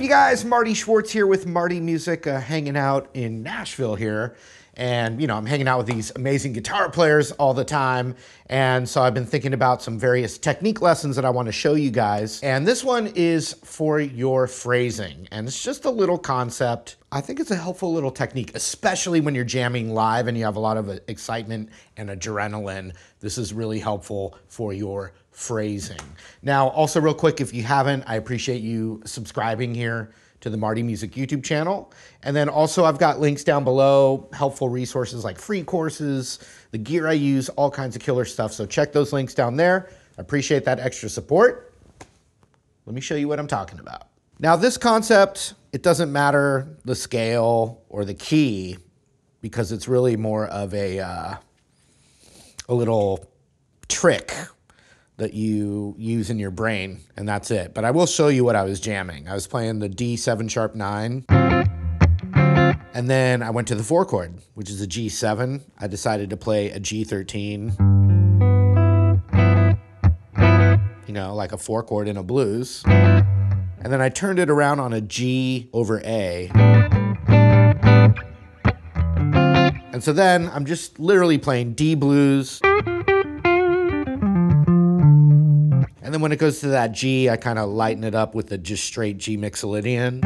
you guys? Marty Schwartz here with Marty Music, hanging out in Nashville here. And, you know, I'm hanging out with these amazing guitar players all the time. And so I've been thinking about some various technique lessons that I want to show you guys. And this one is for your phrasing. And it's just a little concept. I think it's a helpful little technique, especially when you're jamming live and you have a lot of excitement and adrenaline. This is really helpful for your phrasing. Now, also real quick, if you haven't, I appreciate you subscribing here to the Marty Music YouTube channel. And then also I've got links down below, helpful resources like free courses, the gear I use, all kinds of killer stuff. So check those links down there. I appreciate that extra support. Let me show you what I'm talking about. Now this concept, it doesn't matter the scale or the key because it's really more of a little trick that you use in your brain, and that's it. But I will show you what I was jamming. I was playing the D7 sharp 9, and then I went to the 4 chord, which is a G7. I decided to play a G13, you know, like a 4 chord in a blues. And then I turned it around on a G over A. And so then I'm just literally playing D blues. And then when it goes to that G, I kind of lighten it up with the just straight G Mixolydian.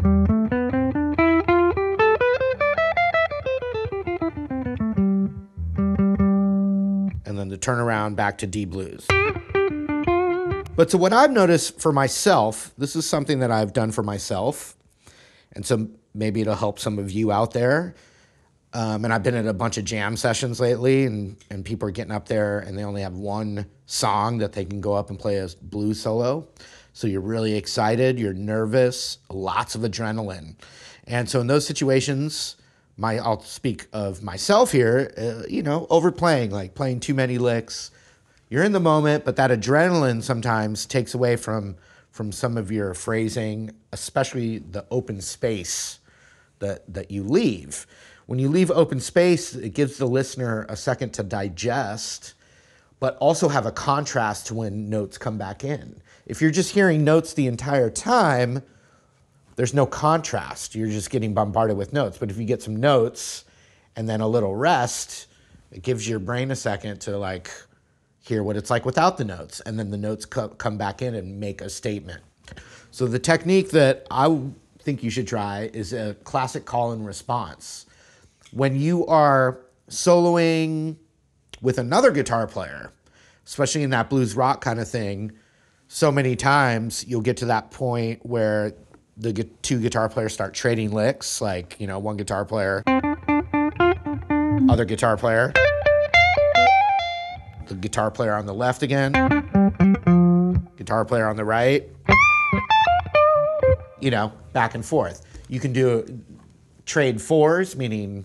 And then the turnaround back to D blues. But so what I've noticed for myself, this is something that I've done for myself, and so maybe it'll help some of you out there. And I've been at a bunch of jam sessions lately, and people are getting up there and they only have one song that they can go up and play a blues solo. So you're really excited, you're nervous, lots of adrenaline. And so in those situations, I'll speak of myself here, you know, overplaying, like playing too many licks. You're in the moment, but that adrenaline sometimes takes away from some of your phrasing, especially the open space that you leave. When you leave open space, it gives the listener a second to digest, but also have a contrast to when notes come back in. If you're just hearing notes the entire time, there's no contrast. You're just getting bombarded with notes. But if you get some notes and then a little rest, it gives your brain a second to like hear what it's like without the notes. And then the notes come back in and make a statement. So the technique that I think you should try is a classic call and response. When you are soloing with another guitar player, especially in that blues rock kind of thing, so many times you'll get to that point where the two guitar players start trading licks, like, you know, one guitar player, other guitar player, the guitar player on the left again, guitar player on the right, you know, back and forth. You can do trade 4s, meaning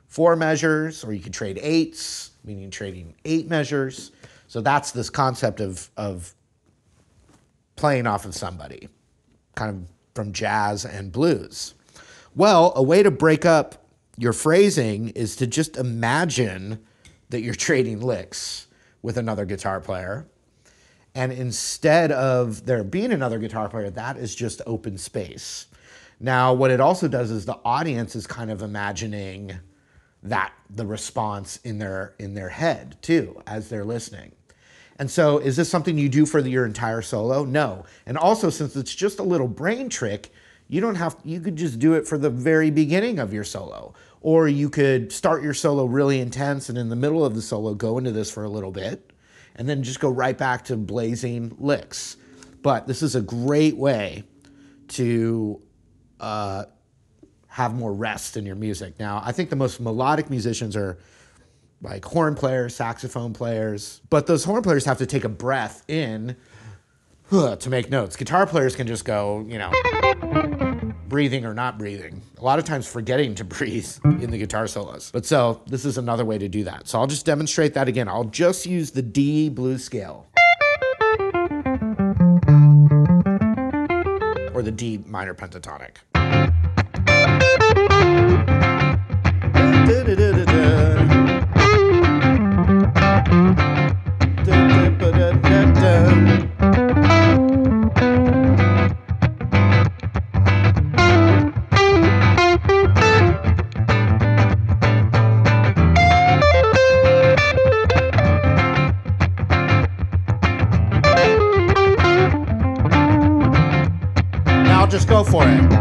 4 measures, or you can trade 8s, meaning trading 8 measures. So that's this concept of playing off of somebody, kind of from jazz and blues. Well, a way to break up your phrasing is to just imagine that you're trading licks with another guitar player. And instead of there being another guitar player, that is just open space. Now, what it also does is the audience is kind of imagining the response in their head too, as they're listening. And so is this something you do for your entire solo? No. And also, since it's just a little brain trick, you could just do it for the very beginning of your solo. Or you could start your solo really intense and in the middle of the solo go into this for a little bit and then just go right back to blazing licks. But this is a great way to have more rest in your music. Now, I think the most melodic musicians are like horn players, saxophone players, but those horn players have to take a breath in to make notes. Guitar players can just go, you know, breathing or not breathing. A lot of times forgetting to breathe in the guitar solos. But so this is another way to do that. So I'll just demonstrate that again. I'll just use the D blues scale. Or the D minor pentatonic. for it.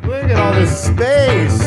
Look at all this space.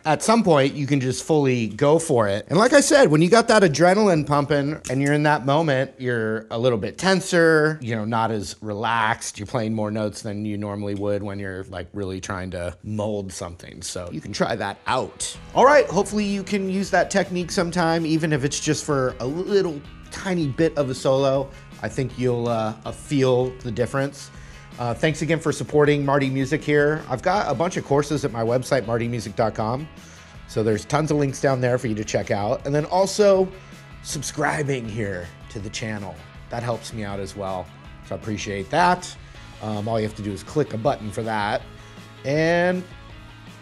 At some point, you can just fully go for it. And like I said, when you got that adrenaline pumping and you're in that moment, you're a little bit tenser, you know, not as relaxed. You're playing more notes than you normally would when you're like really trying to mold something. So you can try that out. All right, hopefully you can use that technique sometime, even if it's just for a little tiny bit of a solo. I think you'll feel the difference. Thanks again for supporting Marty Music here. I've got a bunch of courses at my website, martymusic.com. So there's tons of links down there for you to check out. And then also subscribing here to the channel. That helps me out as well. So I appreciate that. All you have to do is click a button for that. And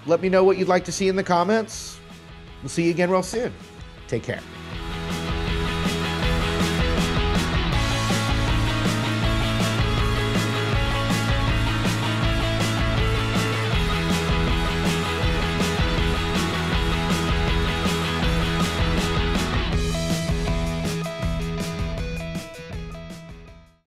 let me know what you'd like to see in the comments. We'll see you again real soon. Take care.